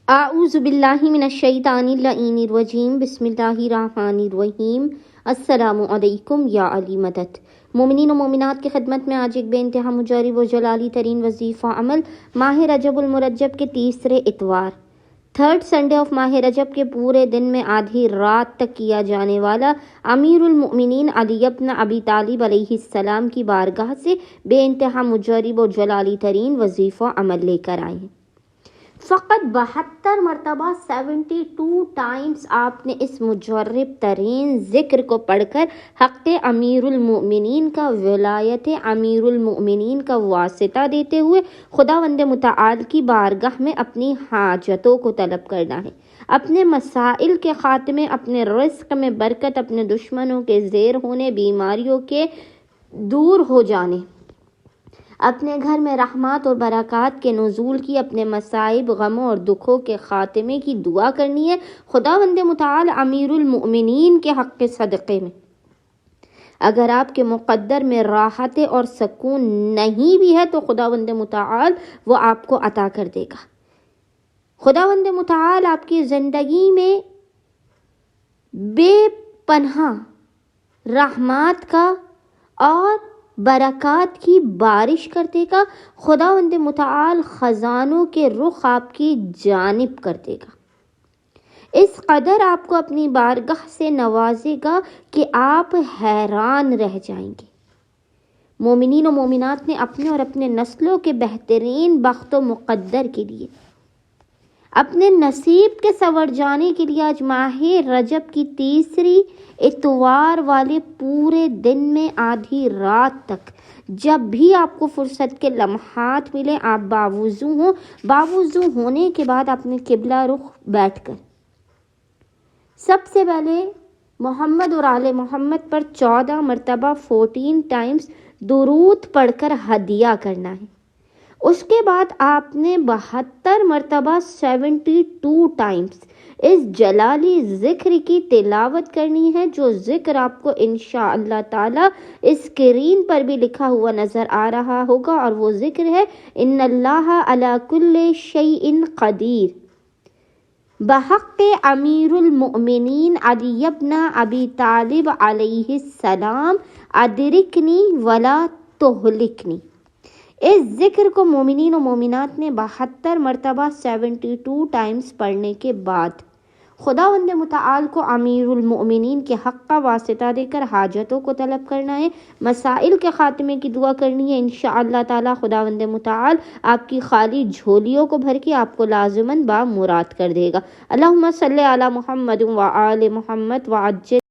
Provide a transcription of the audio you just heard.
اعوذ باللہ من الشیطان اللعین الرجیم بسم اللہ الرحمن الرحیم۔ السلام علیکم یا علی مدد۔ مومنین و مومنات کی خدمت میں آج ایک بے انتہا مجرب و جلالی ترین وظیفہ عمل ماہ رجب المرجب کے تیسرے اتوار تھرڈ سنڈے آف ماہ رجب کے پورے دن میں آدھی رات تک کیا جانے والا امیر المؤمنین علی بن ابی طالب علیہ السلام کی بارگاہ سے بے انتہا مجرب و جلالی ترین وظیفہ عمل لے کر آئے ہیں۔ فقط 72 مرتبہ 72 ٹائمز آپ نے اس مجرب ترین ذکر کو پڑھ کر حق امیر المؤمنین کا، ولایت امیر المؤمنین کا واسطہ دیتے ہوئے خداوند متعال کی بارگاہ میں اپنی حاجتوں کو طلب کرنا ہے، اپنے مسائل کے خاتمے، اپنے رزق میں برکت، اپنے دشمنوں کے زیر ہونے، بیماریوں کے دور ہو جانے، اپنے گھر میں رحمت اور برکات کے نزول کی، اپنے مصائب، غموں اور دکھوں کے خاتمے کی دعا کرنی ہے خداوند متعال امیر المؤمنین کے حق کے صدقے میں۔ اگر آپ کے مقدر میں راحت اور سکون نہیں بھی ہے تو خداوند متعال وہ آپ کو عطا کر دے گا۔ خداوند متعال آپ کی زندگی میں بے پناہ رحمت کا اور برکات کی بارش کر دے گا۔ خداوند متعال خزانوں کے رخ آپ کی جانب کر دے گا، اس قدر آپ کو اپنی بارگاہ سے نوازے گا کہ آپ حیران رہ جائیں گے۔ مومنین و مومنات نے اپنے اور اپنے نسلوں کے بہترین بخت و مقدر کے لیے، اپنے نصیب کے سنور جانے کے لیے آج ماہ رجب کی تیسری اتوار والے پورے دن میں آدھی رات تک جب بھی آپ کو فرصت کے لمحات ملے، آپ باوضو ہوں، باوضو ہونے کے بعد اپنے قبلہ رخ بیٹھ کر سب سے پہلے محمد اور آل محمد پر 14 مرتبہ 14 ٹائمز درود پڑھ کر ہدیہ کرنا ہے۔ اس کے بعد آپ نے 72 مرتبہ 72 ٹائمز اس جلالی ذکر کی تلاوت کرنی ہے، جو ذکر آپ کو انشاءاللہ تعالی اسکرین پر بھی لکھا ہوا نظر آ رہا ہوگا، اور وہ ذکر ہے ان اللہ علی کل شیء قدیر بحق امیر المؤمنین علی بن ابی طالب علیہ السلام ادرکنی ولا تہلکنی۔ اس ذکر کو مومنین و مومنات نے 72 مرتبہ 72 ٹائمز پڑھنے کے بعد خداوند متعال کو امیر المؤمنین کے حق کا واسطہ دے کر حاجتوں کو طلب کرنا ہے، مسائل کے خاتمے کی دعا کرنی ہے۔ انشاءاللہ تعالی خداوند متعال آپ کی خالی جھولیوں کو بھر کے آپ کو لازماً با مراد کر دے گا۔ اللہم صلی علی محمد و آل محمد وعجل